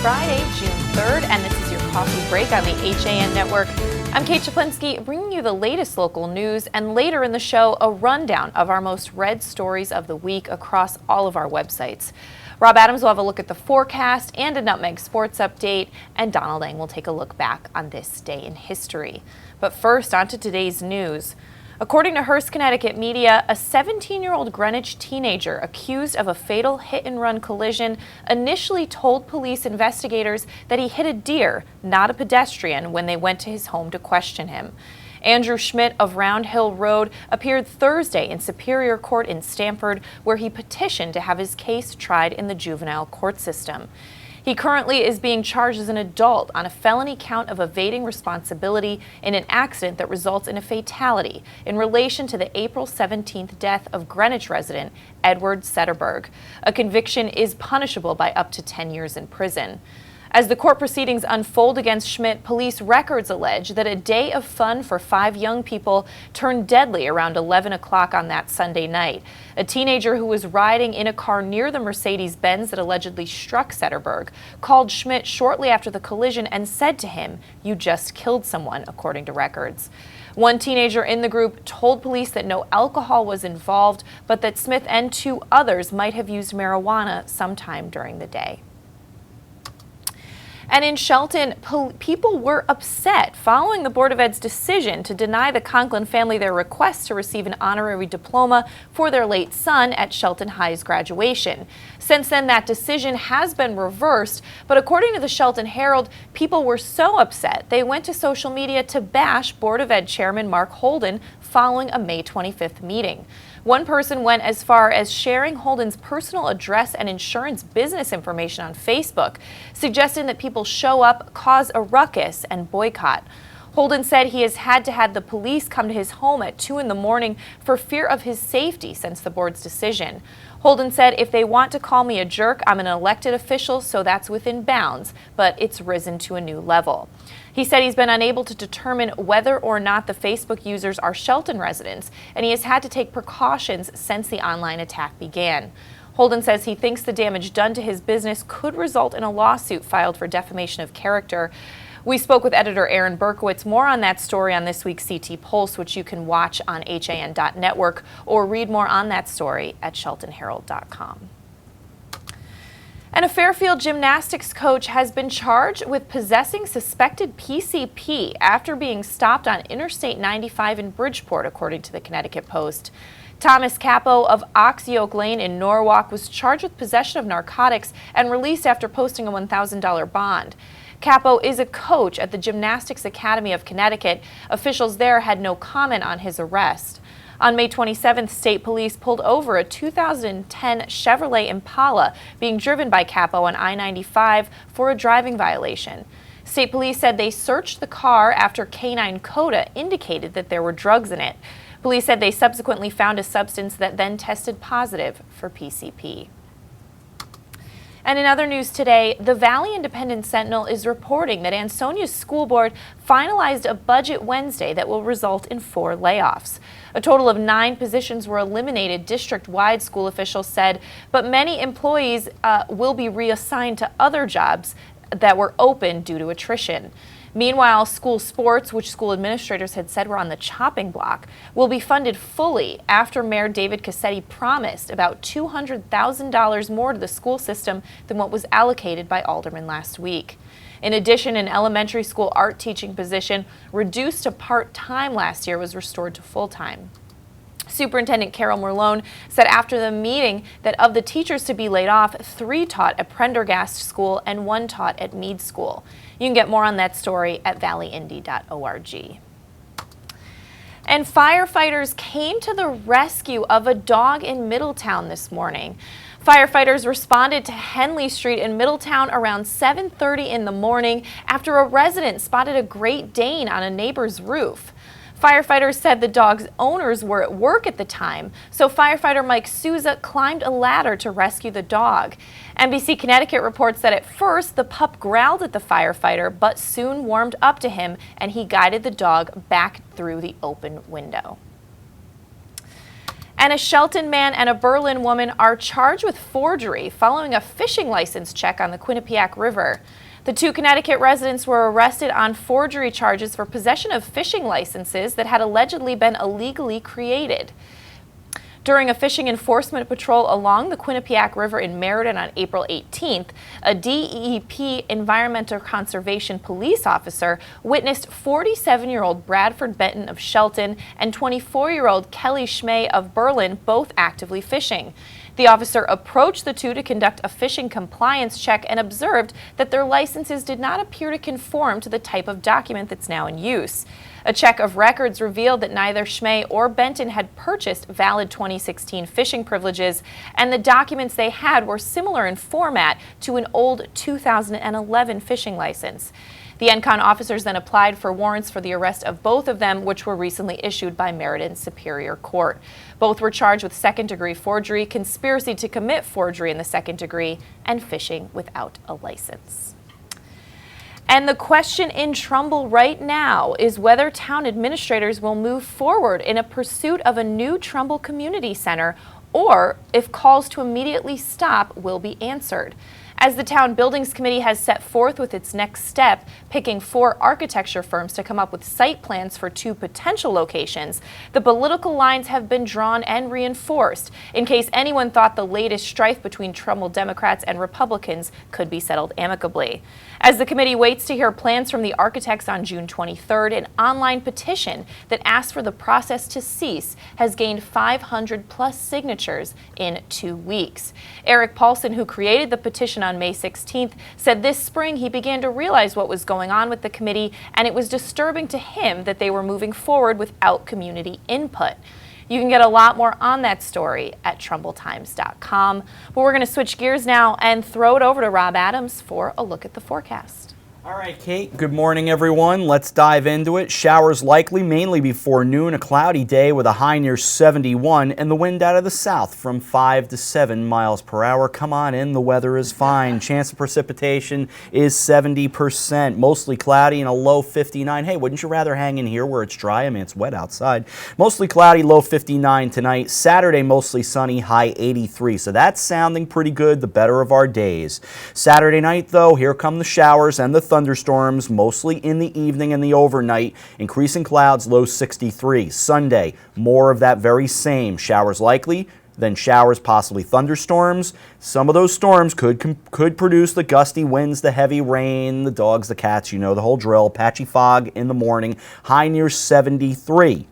Friday, June 3rd, and this is your coffee break on the HAN Network. I'm Kate Czaplinski, bringing you the latest local news, and later in the show, a rundown of our most read stories of the week across all of our websites. Rob Adams will have a look at the forecast and a Nutmeg Sports update, and Donald Ang will take a look back on this day in history. But first, on to today's news. According to Hearst, Connecticut media, a 17-year-old Greenwich teenager accused of a fatal hit-and-run collision initially told police investigators that he hit a deer, not a pedestrian, when they went to his home to question him. Andrew Schmidt of Round Hill Road appeared Thursday in Superior Court in Stamford, where he petitioned to have his case tried in the juvenile court system. He currently is being charged as an adult on a felony count of evading responsibility in an accident that results in a fatality in relation to the April 17th death of Greenwich resident Edward Setterberg. A conviction is punishable by up to 10 years in prison. As the court proceedings unfold against Schmidt, police records allege that a day of fun for 5 young people turned deadly around 11 o'clock on that Sunday night. A teenager who was riding in a car near the Mercedes-Benz that allegedly struck Setterberg called Schmidt shortly after the collision and said to him, "You just killed someone," according to records. One teenager in the group told police that no alcohol was involved, but that Smith and 2 others might have used marijuana sometime during the day. And in Shelton, people were upset following the Board of Ed's decision to deny the Conklin family their request to receive an honorary diploma for their late son at Shelton High's graduation. Since then, that decision has been reversed, but according to the Shelton Herald, people were so upset they went to social media to bash Board of Ed Chairman Mark Holden following a May 25th meeting. One person went as far as sharing Holden's personal address and insurance business information on Facebook, suggesting that people show up, cause a ruckus, and boycott. Holden said he has had to have the police come to his home at 2 in the morning for fear of his safety since the board's decision. Holden said, "If they want to call me a jerk, I'm an elected official, so that's within bounds, but it's risen to a new level." He said he's been unable to determine whether or not the Facebook users are Shelton residents, and he has had to take precautions since the online attack began. Holden says he thinks the damage done to his business could result in a lawsuit filed for defamation of character. We spoke with editor Aaron Berkowitz. More on that story on this week's CT Pulse, which you can watch on HAN.network or read more on that story at sheltonherald.com. And a Fairfield gymnastics coach has been charged with possessing suspected PCP after being stopped on Interstate 95 in Bridgeport, according to the Connecticut Post. Thomas Capo of Ox Yoke Lane in Norwalk was charged with possession of narcotics and released after posting a $1,000 bond. Capo is a coach at the Gymnastics Academy of Connecticut. Officials there had no comment on his arrest. On May 27th, state police pulled over a 2010 Chevrolet Impala being driven by Capo on I-95 for a driving violation. State police said they searched the car after canine CODA indicated that there were drugs in it. Police said they subsequently found a substance that then tested positive for PCP. And in other news today, the Valley Independent Sentinel is reporting that Ansonia's school board finalized a budget Wednesday that will result in 4 layoffs. A total of 9 positions were eliminated, district-wide, school officials said, but many employees will be reassigned to other jobs that were open due to attrition. Meanwhile, school sports, which school administrators had said were on the chopping block, will be funded fully after Mayor David Cassetti promised about $200,000 more to the school system than what was allocated by aldermen last week. In addition, an elementary school art teaching position reduced to part-time last year was restored to full-time. Superintendent Carol Merlone said after the meeting that of the teachers to be laid off, 3 taught at Prendergast School and 1 taught at Mead School. You can get more on that story at valleyindy.org. And firefighters came to the rescue of a dog in Middletown this morning. Firefighters responded to Henley Street in Middletown around 7:30 in the morning after a resident spotted a Great Dane on a neighbor's roof. Firefighters said the dog's owners were at work at the time, so firefighter Mike Souza climbed a ladder to rescue the dog. NBC Connecticut reports that at first the pup growled at the firefighter, but soon warmed up to him and he guided the dog back through the open window. And a Shelton man and a Berlin woman are charged with forgery following a fishing license check on the Quinnipiac River. The two Connecticut residents were arrested on forgery charges for possession of fishing licenses that had allegedly been illegally created. During a fishing enforcement patrol along the Quinnipiac River in Meriden on April 18th, a DEP environmental conservation police officer witnessed 47-year-old Bradford Benton of Shelton and 24-year-old Kelly Schmay of Berlin both actively fishing. The officer approached the two to conduct a fishing compliance check and observed that their licenses did not appear to conform to the type of document that's now in use. A check of records revealed that neither Schmay or Benton had purchased valid 2016 fishing privileges, and the documents they had were similar in format to an old 2011 fishing license. The ENCON officers then applied for warrants for the arrest of both of them, which were recently issued by Meriden Superior Court. Both were charged with second-degree forgery, conspiracy to commit forgery in the second degree, and fishing without a license. And the question in Trumbull right now is whether town administrators will move forward in a pursuit of a new Trumbull Community Center, or if calls to immediately stop will be answered. As the Town Buildings Committee has set forth with its next step, picking 4 architecture firms to come up with site plans for 2 potential locations, the political lines have been drawn and reinforced in case anyone thought the latest strife between Trumbull Democrats and Republicans could be settled amicably. As the committee waits to hear plans from the architects on June 23rd, an online petition that asks for the process to cease has gained 500+ signatures in 2 weeks. Eric Paulson, who created the petition on May 16th, said this spring he began to realize what was going on with the committee, and it was disturbing to him that they were moving forward without community input. You can get a lot more on that story at TrumbullTimes.com. But we're going to switch gears now and throw it over to Rob Adams for a look at the forecast. All right, Kate. Good morning, everyone. Let's dive into it. Showers likely mainly before noon. A cloudy day with a high near 71 and the wind out of the south from 5 to 7 miles per hour. Come on in. The weather is fine. Chance of precipitation is 70%. Mostly cloudy and a low 59. Hey, wouldn't you rather hang in here where it's dry? I mean, it's wet outside. Mostly cloudy, low 59 tonight. Saturday, mostly sunny, high 83. So that's sounding pretty good, the better of our days. Saturday night, though, here come the showers and the thunderstorms, mostly in the evening and the overnight. Increasing clouds, low 63. Sunday, more of that very same. Showers likely, then showers, possibly thunderstorms. Some of those storms could produce the gusty winds, the heavy rain, the dogs, the cats, you know the whole drill. Patchy fog in the morning, high near 73.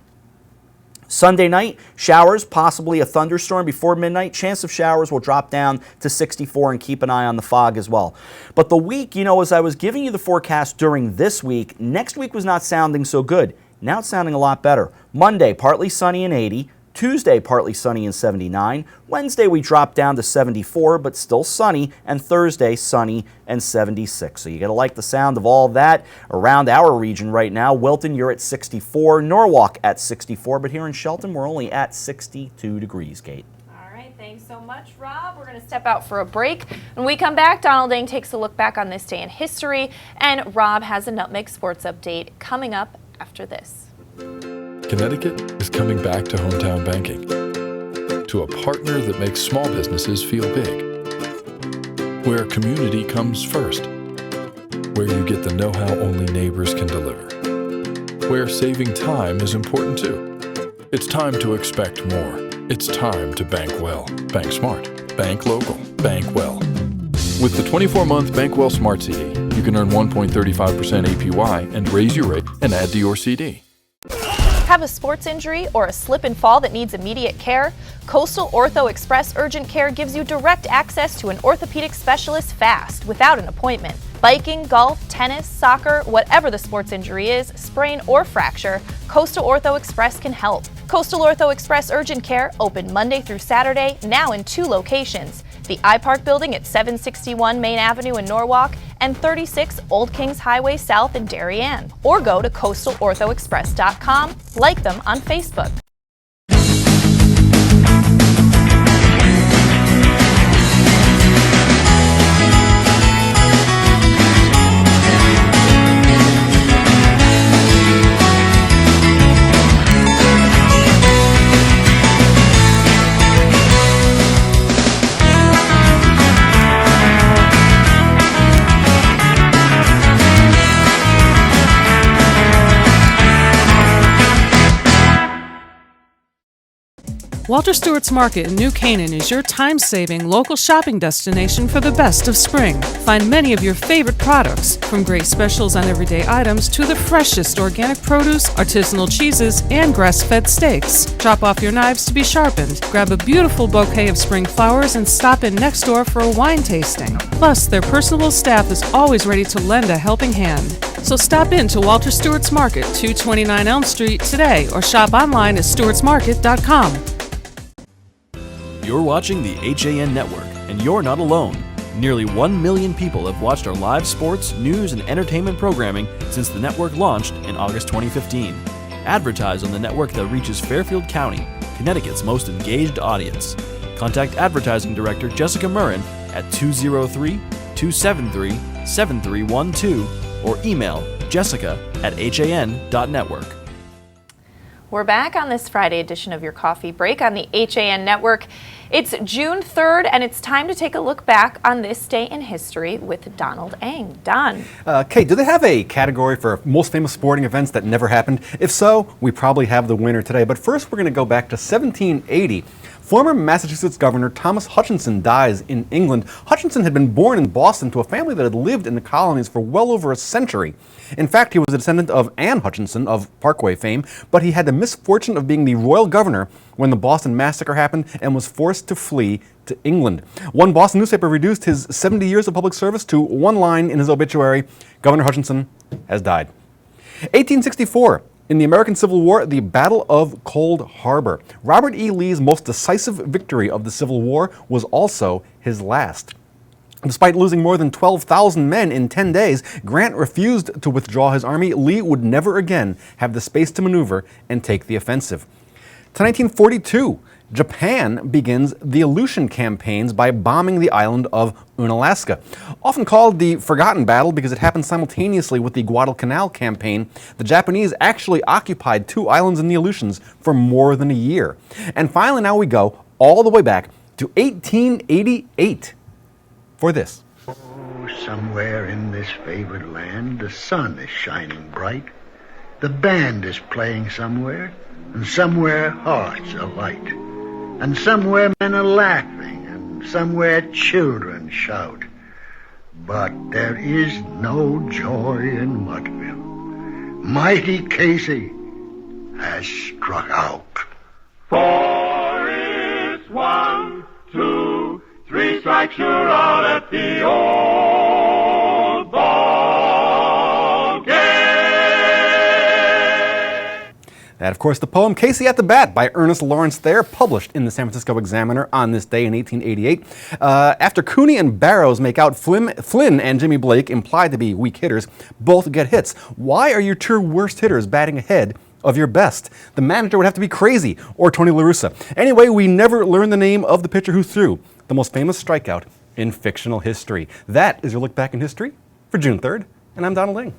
Sunday night, showers, possibly a thunderstorm before midnight. Chance of showers will drop down to 64, and keep an eye on the fog as well. But the week, you know, as I was giving you the forecast during this week, next week was not sounding so good. Now it's sounding a lot better. Monday, partly sunny and 80. Tuesday, partly sunny and 79. Wednesday, we drop down to 74, but still sunny. And Thursday, sunny and 76. So you got to like the sound of all that around our region right now. Wilton, you're at 64. Norwalk at 64. But here in Shelton, we're only at 62 degrees, Kate. All right, thanks so much, Rob. We're going to step out for a break. When we come back, Donald Dang takes a look back on this day in history. And Rob has a Nutmeg Sports update coming up after this. Connecticut is coming back to hometown banking, to a partner that makes small businesses feel big, where community comes first, where you get the know-how only neighbors can deliver, where saving time is important too. It's time to expect more. It's time to bank well. Bank smart. Bank local. Bank well. With the 24-month Bank Well Smart CD, you can earn 1.35% APY and raise your rate and add to your CD. Have a sports injury or a slip and fall that needs immediate care? Coastal Ortho Express Urgent Care gives you direct access to an orthopedic specialist fast, without an appointment. Biking, golf, tennis, soccer, whatever the sports injury is, sprain or fracture, Coastal Ortho Express can help. Coastal Ortho Express Urgent Care, open Monday through Saturday, now in 2 locations. The iPark Building at 761 Main Avenue in Norwalk and 36 Old Kings Highway South in Darien. Or go to coastalorthoexpress.com, like them on Facebook. Walter Stewart's Market in New Canaan is your time-saving local shopping destination for the best of spring. Find many of your favorite products, from great specials on everyday items to the freshest organic produce, artisanal cheeses, and grass-fed steaks. Drop off your knives to be sharpened, grab a beautiful bouquet of spring flowers, and stop in next door for a wine tasting. Plus, their personable staff is always ready to lend a helping hand. So stop in to Walter Stewart's Market, 229 Elm Street today, or shop online at stewartsmarket.com. You're watching the HAN Network, and you're not alone. Nearly 1 million people have watched our live sports, news, and entertainment programming since the network launched in August 2015. Advertise on the network that reaches Fairfield County, Connecticut's most engaged audience. Contact Advertising Director Jessica Murrin at 203-273-7312 or email jessica@han.network. We're back on this Friday edition of your Coffee Break on the HAN Network. It's June 3rd, and it's time to take a look back on this day in history with Donald Eng. Don. Kate, do they have a category for most famous sporting events that never happened? If so, we probably have the winner today. But first, we're going to go back to 1780. Former Massachusetts Governor Thomas Hutchinson dies in England. Hutchinson had been born in Boston to a family that had lived in the colonies for well over a century. In fact, he was a descendant of Anne Hutchinson of Parkway fame, but he had the misfortune of being the royal governor when the Boston Massacre happened and was forced to flee to England. One Boston newspaper reduced his 70 years of public service to one line in his obituary: Governor Hutchinson has died. 1864. In the American Civil War, the Battle of Cold Harbor. Robert E. Lee's most decisive victory of the Civil War was also his last. Despite losing more than 12,000 men in 10 days, Grant refused to withdraw his army. Lee would never again have the space to maneuver and take the offensive. To 1942, Japan begins the Aleutian campaigns by bombing the island of Unalaska. Often called the Forgotten Battle because it happened simultaneously with the Guadalcanal campaign, the Japanese actually occupied 2 islands in the Aleutians for more than a year. And finally, now we go all the way back to 1888 for this. Oh, somewhere in this favored land, the sun is shining bright. The band is playing somewhere, and somewhere hearts are light. And somewhere men are laughing, and somewhere children shout. But there is no joy in Mudville. Mighty Casey has struck out. 4 is 1, 2, 3 strikes, you're out at the old ball game. That, of course, the poem Casey at the Bat by Ernest Lawrence Thayer, published in the San Francisco Examiner on this day in 1888. After Cooney and Barrows make out, Flynn and Jimmy Blake, implied to be weak hitters, both get hits. Why are your 2 worst hitters batting ahead of your best? The manager would have to be crazy, or Tony La Russa. Anyway, we never learn the name of the pitcher who threw the most famous strikeout in fictional history. That is your look back in history for June 3rd, and I'm Donald Eng.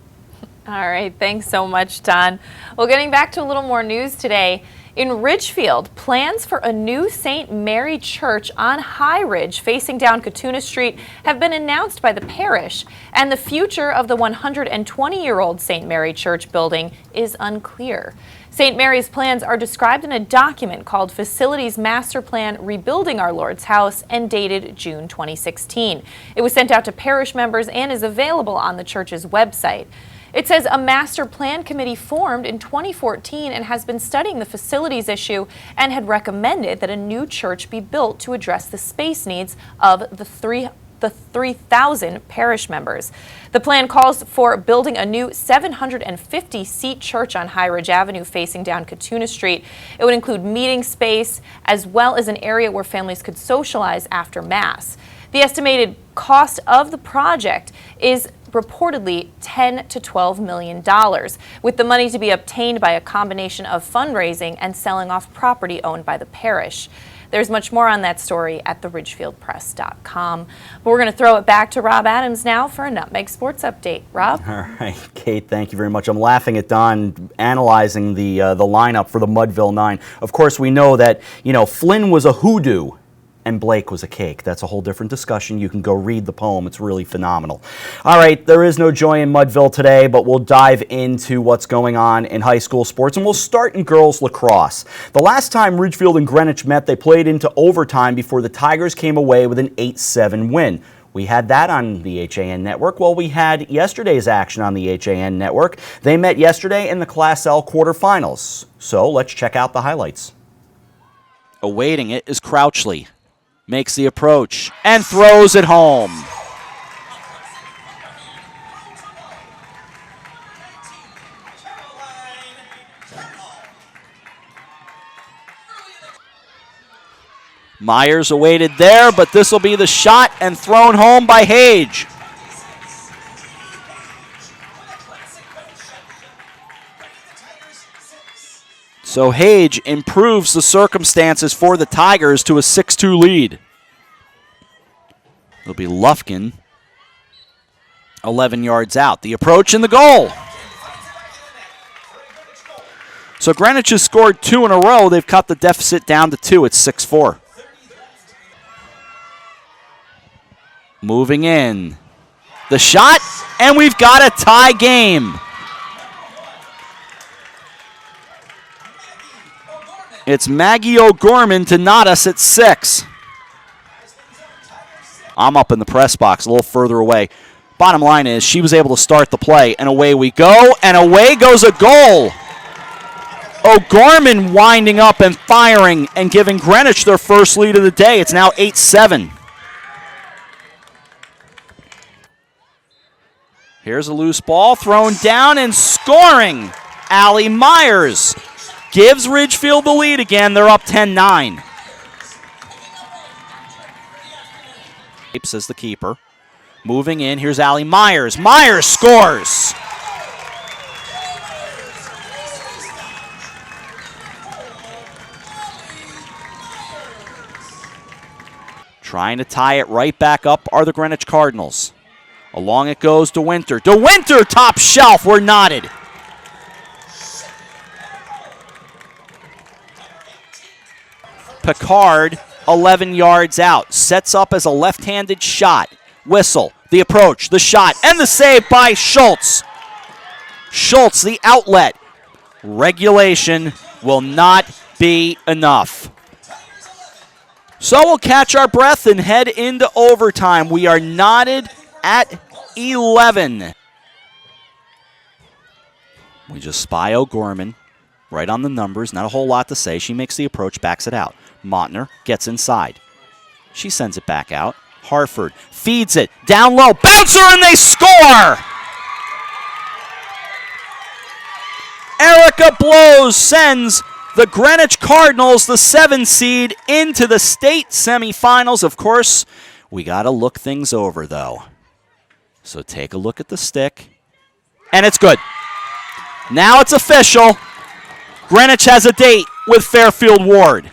All right, thanks so much, Don. Well, getting back to a little more news today. In Ridgefield, plans for a new St. Mary Church on High Ridge facing down Katuna Street have been announced by the parish, and the future of the 120-year-old St. Mary Church building is unclear. St. Mary's plans are described in a document called Facilities Master Plan Rebuilding Our Lord's House and dated June 2016. It was sent out to parish members and is available on the church's website. It says a master plan committee formed in 2014 and has been studying the facilities issue and had recommended that a new church be built to address the space needs of the 3,000 parish members. The plan calls for building a new 750-seat church on High Ridge Avenue facing down Katuna Street. It would include meeting space as well as an area where families could socialize after Mass. The estimated cost of the project is reportedly $10 to $12 million, with the money to be obtained by a combination of fundraising and selling off property owned by the parish. There's much more on that story at theridgefieldpress.com. But we're going to throw it back to Rob Adams now for a Nutmeg Sports Update. Rob? All right, Kate, thank you very much. I'm laughing at Don analyzing the lineup for the Mudville Nine. Of course, we know that, Flynn was a hoodoo and Blake was a cake. That's a whole different discussion. You can go read the poem. It's really phenomenal. All right, there is no joy in Mudville today, but we'll dive into what's going on in high school sports, and we'll start in girls lacrosse. The last time Ridgefield and Greenwich met, they played into overtime before the Tigers came away with an 8-7 win. We had that on the HAN Network. Well, we had yesterday's action on the HAN Network. They met yesterday in the Class L quarterfinals. So let's check out the highlights. Awaiting it is Crouchley. Makes the approach and throws it home. Myers awaited there, but this will be the shot and thrown home by Hage. So Hage improves the circumstances for the Tigers to a 6-2 lead. It'll be Lufkin, 11 yards out. The approach and the goal. So Greenwich has scored 2 in a row. They've cut the deficit down to 2. It's 6-4. Moving in. The shot, and we've got a tie game. It's Maggie O'Gorman to knot us at 6. I'm up in the press box a little further away. Bottom line is she was able to start the play, and away we go, and away goes a goal. O'Gorman winding up and firing and giving Greenwich their first lead of the day. It's now 8-7. Here's a loose ball thrown down and scoring. Allie Myers gives Ridgefield the lead again. They're up 10-9. Says the keeper. Moving in, here's Allie Myers. Myers scores. Trying to tie it right back up are the Greenwich Cardinals. Along it goes DeWinter. DeWinter, top shelf. We're knotted. Picard, 11 yards out. Sets up as a left-handed shot. Whistle, the approach, the shot, and the save by Schultz. Schultz, the outlet. Regulation will not be enough. So we'll catch our breath and head into overtime. We are knotted at 11. We just spy O'Gorman right on the numbers. Not a whole lot to say. She makes the approach, backs it out. Montner gets inside. She sends it back out. Hartford feeds it down low. Bouncer, and they score! Erica Blows sends the Greenwich Cardinals, the 7 seed, into the state semifinals. Of course, we got to look things over, though. So take a look at the stick, and it's good. Now it's official. Greenwich has a date with Fairfield Ward.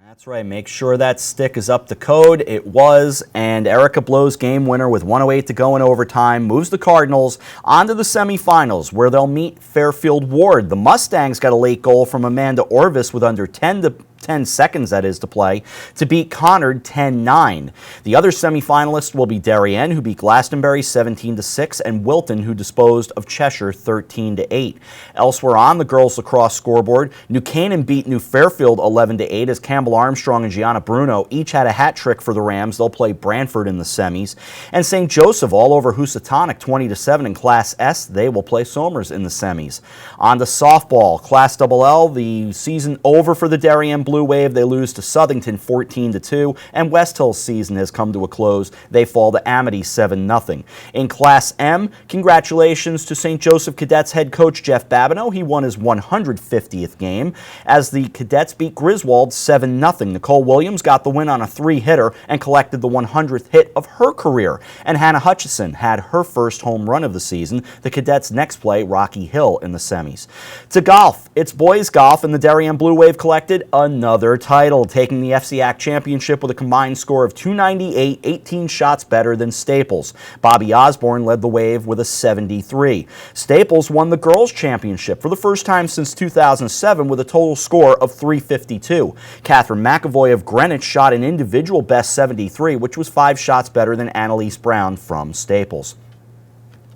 That's right. Make sure that stick is up to code. It was, and Erica Blows, game winner with 1:08 to go in overtime, moves the Cardinals onto the semifinals where they'll meet Fairfield Ward. The Mustangs got a late goal from Amanda Orvis with under 10 seconds, that is, to play, to beat Conard 10-9. The other semifinalists will be Darien, who beat Glastonbury 17-6, and Wilton, who disposed of Cheshire 13-8. Elsewhere on the girls' lacrosse scoreboard, New Canaan beat New Fairfield 11-8 as Campbell Armstrong and Gianna Bruno each had a hat trick for the Rams. They'll play Brantford in the semis. And St. Joseph all over Housatonic 20-7 in Class S. They will play Somers in the semis. On to softball, Class LL, the season over for the Darien Blue Wave. They lose to Southington 14-2, and West Hill's season has come to a close. They fall to Amity 7-0. In Class M, congratulations to St. Joseph Cadets head coach Jeff Babineau. He won his 150th game as the Cadets beat Griswold 7-0. Nicole Williams got the win on a 3-hitter and collected the 100th hit of her career. And Hannah Hutchison had her first home run of the season. The Cadets next play Rocky Hill in the semis. To golf, it's boys golf, and the Darien Blue Wave collected a another title, taking the FCAC championship with a combined score of 298, 18 shots better than Staples. Bobby Osborne led the Wave with a 73. Staples won the girls' championship for the first time since 2007 with a total score of 352. Catherine McAvoy of Greenwich shot an individual best 73, which was 5 shots better than Annalise Brown from Staples.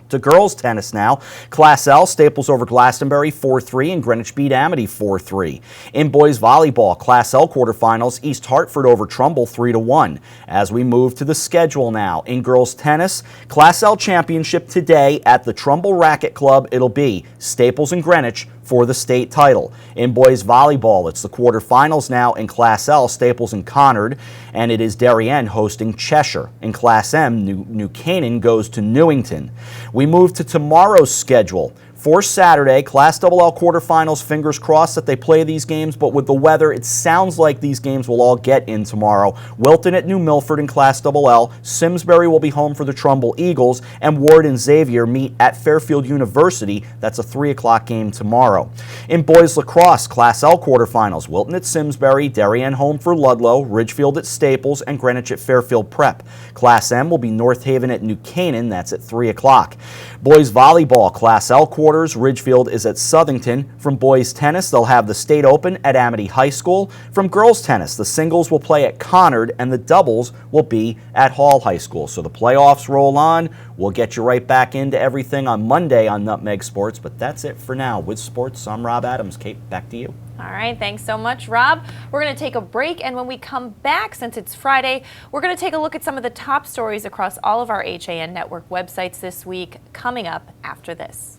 To girls tennis now. Class L, Staples over Glastonbury 4-3 and Greenwich beat Amity 4-3. In boys volleyball, Class L quarterfinals, East Hartford over Trumbull 3-1. As we move to the schedule now, in girls tennis, Class L championship today at the Trumbull Racket Club. It'll be Staples and Greenwich for the state title. In boys volleyball, it's the quarterfinals now in Class L, Staples and Conard, and it is Darien hosting Cheshire. In Class M, New Canaan goes to Newington. We move to tomorrow's schedule. For Saturday, Class XL quarterfinals, fingers crossed that they play these games, but with the weather, it sounds like these games will all get in tomorrow. Wilton at New Milford in Class XL, Simsbury will be home for the Trumbull Eagles, and Ward and Xavier meet at Fairfield University. That's a 3 o'clock game tomorrow. In boys lacrosse, Class L quarterfinals, Wilton at Simsbury, Darien home for Ludlow, Ridgefield at Staples, and Greenwich at Fairfield Prep. Class M will be North Haven at New Canaan. That's at 3 o'clock. Boys volleyball, Class L quarters, Ridgefield is at Southington. From boys tennis, they'll have the State Open at Amity High School. From girls tennis, the singles will play at Conard and the doubles will be at Hall High School. So the playoffs roll on. We'll get you right back into everything on Monday on Nutmeg Sports, but that's it for now. With sports, I'm Rob Adams. Kate, back to you. All right, thanks so much, Rob. We're going to take a break, and when we come back, since it's Friday, we're going to take a look at some of the top stories across all of our HAN Network websites this week, coming up after this.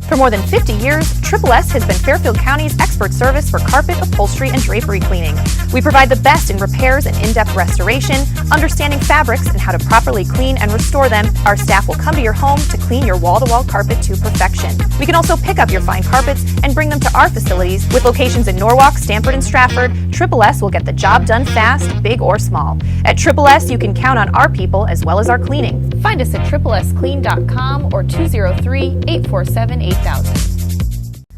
For more than 50 years, Triple S has been Fairfield County's expert service for carpet, upholstery, and drapery cleaning. We provide the best in repairs and in-depth restoration, understanding fabrics and how to properly clean and restore them. Our staff will come to your home to clean your wall-to-wall carpet to perfection. We can also pick up your fine carpets and bring them to our facilities. With locations in Norwalk, Stamford, and Stratford, Triple S will get the job done fast, big or small. At Triple S, you can count on our people as well as our cleaning. Find us at triplesclean.com or 203-847-8000.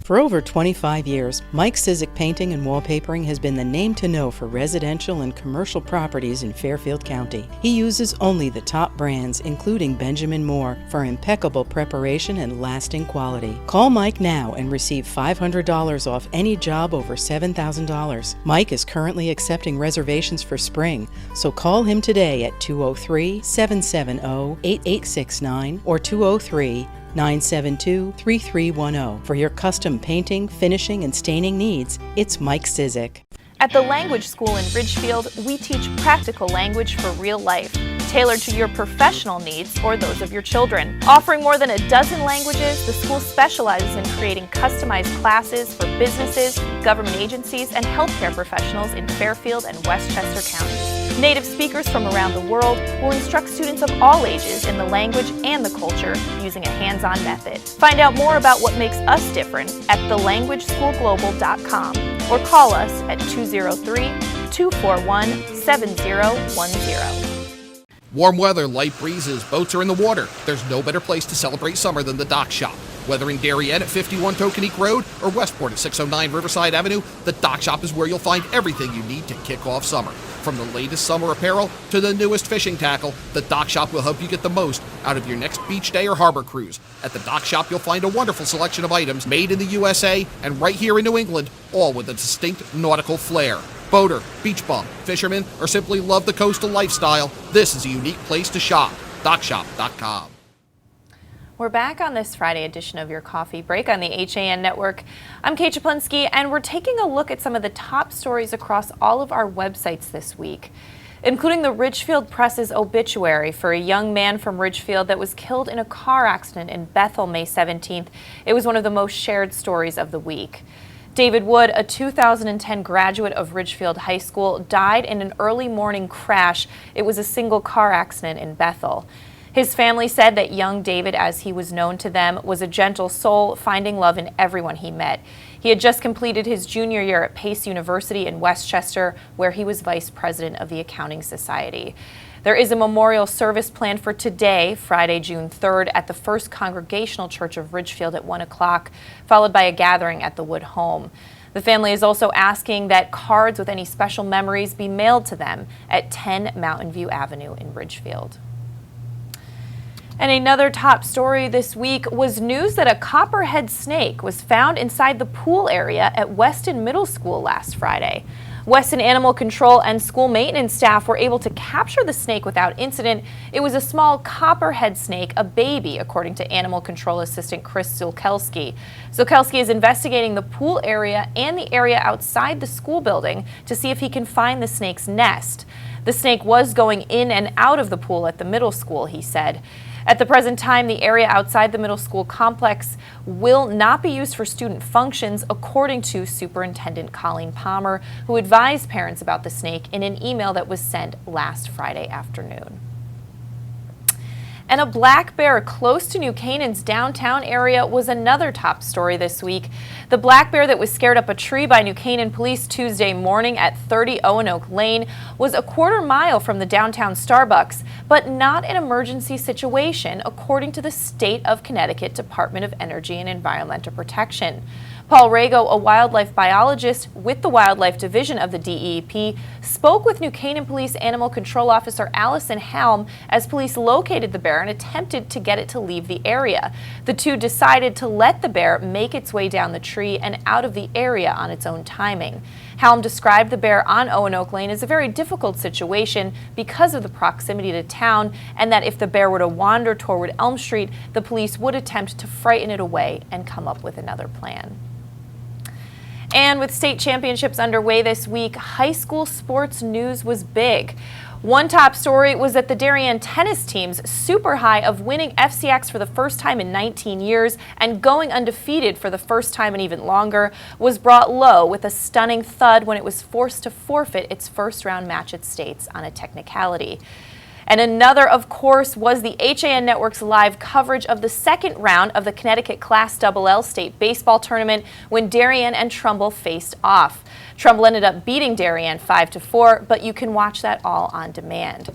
For over 25 years, Mike Cizik Painting and Wallpapering has been the name to know for residential and commercial properties in Fairfield County. He uses only the top brands, including Benjamin Moore, for impeccable preparation and lasting quality. Call Mike now and receive $500 off any job over $7,000. Mike is currently accepting reservations for spring, so call him today at 203-770-8869 or 203-972-3310. For your custom painting, finishing, and staining needs, it's Mike Cizik. At the Language School in Ridgefield, we teach practical language for real life, tailored to your professional needs or those of your children. Offering more than a dozen languages, the school specializes in creating customized classes for businesses, government agencies, and healthcare professionals in Fairfield and Westchester counties. Native speakers from around the world will instruct students of all ages in the language and the culture using a hands-on method. Find out more about what makes us different at thelanguageschoolglobal.com or call us at 203-241-7010. Warm weather, light breezes, boats are in the water. There's no better place to celebrate summer than the Dock Shop. Whether in Darien at 51 Tokenique Road or Westport at 609 Riverside Avenue, the Dock Shop is where you'll find everything you need to kick off summer. From the latest summer apparel to the newest fishing tackle, the Dock Shop will help you get the most out of your next beach day or harbor cruise. At the Dock Shop, you'll find a wonderful selection of items made in the USA and right here in New England, all with a distinct nautical flair. Boater, beach bum, fisherman, or simply love the coastal lifestyle, this is a unique place to shop. DockShop.com. We're back on this Friday edition of Your Coffee Break on the HAN Network. I'm Kate Czaplinski, and we're taking a look at some of the top stories across all of our websites this week, including the Ridgefield Press's obituary for a young man from Ridgefield that was killed in a car accident in Bethel May 17th. It was one of the most shared stories of the week. David Wood, a 2010 graduate of Ridgefield High School, died in an early morning crash. It was a single car accident in Bethel. His family said that young David, as he was known to them, was a gentle soul, finding love in everyone he met. He had just completed his junior year at Pace University in Westchester, where he was vice president of the Accounting Society. There is a memorial service planned for today, Friday, June 3rd, at the First Congregational Church of Ridgefield at 1 o'clock, followed by a gathering at the Wood home. The family is also asking that cards with any special memories be mailed to them at 10 Mountain View Avenue in Ridgefield. And another top story this week was news that a copperhead snake was found inside the pool area at Weston Middle School last Friday. Weston Animal Control and school maintenance staff were able to capture the snake without incident. It was a small copperhead snake, a baby, according to Animal Control Assistant Chris Zulkelski. Zulkelski is investigating the pool area and the area outside the school building to see if he can find the snake's nest. The snake was going in and out of the pool at the middle school, he said. At the present time, the area outside the middle school complex will not be used for student functions, according to Superintendent Colleen Palmer, who advised parents about the snake in an email that was sent last Friday afternoon. And a black bear close to New Canaan's downtown area was another top story this week. The black bear that was scared up a tree by New Canaan police Tuesday morning at 30 Owen Lane was a quarter-mile from the downtown Starbucks, but not an emergency situation, according to the State of Connecticut Department of Energy and Environmental Protection. Paul Rago, a wildlife biologist with the Wildlife Division of the DEP, spoke with New Canaan Police Animal Control Officer Allison Helm as police located the bear and attempted to get it to leave the area. The two decided to let the bear make its way down the tree and out of the area on its own timing. Helm described the bear on Owen Lane as a very difficult situation because of the proximity to town, and that if the bear were to wander toward Elm Street, the police would attempt to frighten it away and come up with another plan. And with state championships underway this week, high school sports news was big. One top story was that the Darien tennis team's super high of winning FCX for the first time in 19 years and going undefeated for the first time in even longer was brought low with a stunning thud when it was forced to forfeit its first-round match at States on a technicality. And another, of course, was the HAN Network's live coverage of the second round of the Connecticut Class XXL State Baseball Tournament when Darien and Trumbull faced off. Trumbull ended up beating Darien 5-4, but you can watch that all on demand.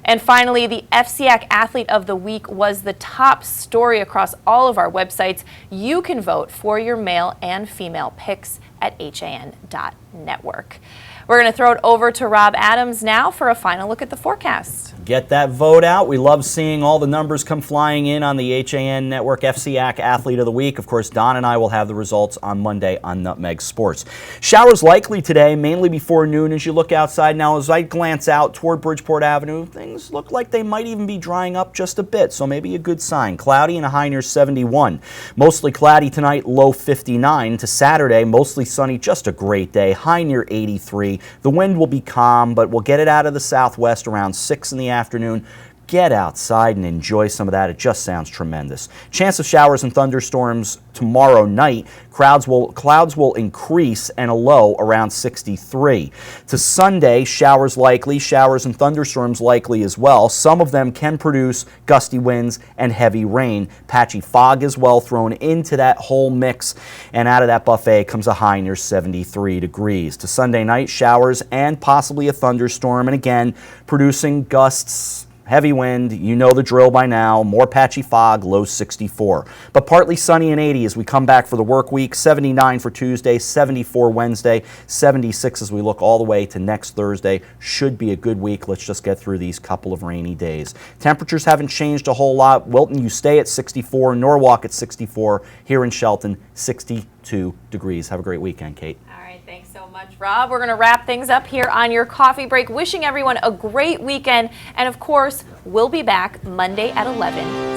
And finally, the FCAC Athlete of the Week was the top story across all of our websites. You can vote for your male and female picks at HAN.network. We're going to throw it over to Rob Adams now for a final look at the forecast. Get that vote out. We love seeing all the numbers come flying in on the HAN Network FCAC Athlete of the Week. Of course, Don and I will have the results on Monday on Nutmeg Sports. Showers likely today, mainly before noon as you look outside. Now, as I glance out toward Bridgeport Avenue, things look like they might even be drying up just a bit, so maybe a good sign. Cloudy and a high near 71. Mostly cloudy tonight, low 59. To Saturday, mostly sunny, just a great day, high near 83. The wind will be calm, but we'll get it out of the southwest around 6 in the afternoon. Get outside and enjoy some of that. It just sounds tremendous. Chance of showers and thunderstorms tomorrow night. Clouds will increase and a low around 63. To Sunday, showers likely, showers and thunderstorms likely as well. Some of them can produce gusty winds and heavy rain. Patchy fog as well thrown into that whole mix, and out of that buffet comes a high near 73 degrees. To Sunday night, showers and possibly a thunderstorm, and again, producing gusts, heavy wind, you know the drill by now, more patchy fog, low 64. But partly sunny and 80 as we come back for the work week, 79 for Tuesday, 74 Wednesday, 76 as we look all the way to next Thursday. Should be a good week. Let's just get through these couple of rainy days. Temperatures haven't changed a whole lot. Wilton, you stay at 64, Norwalk at 64, here in Shelton, 62 degrees. Have a great weekend, Kate. Thanks so much, Rob. We're going to wrap things up here on your coffee break. Wishing everyone a great weekend. And of course, we'll be back Monday at 11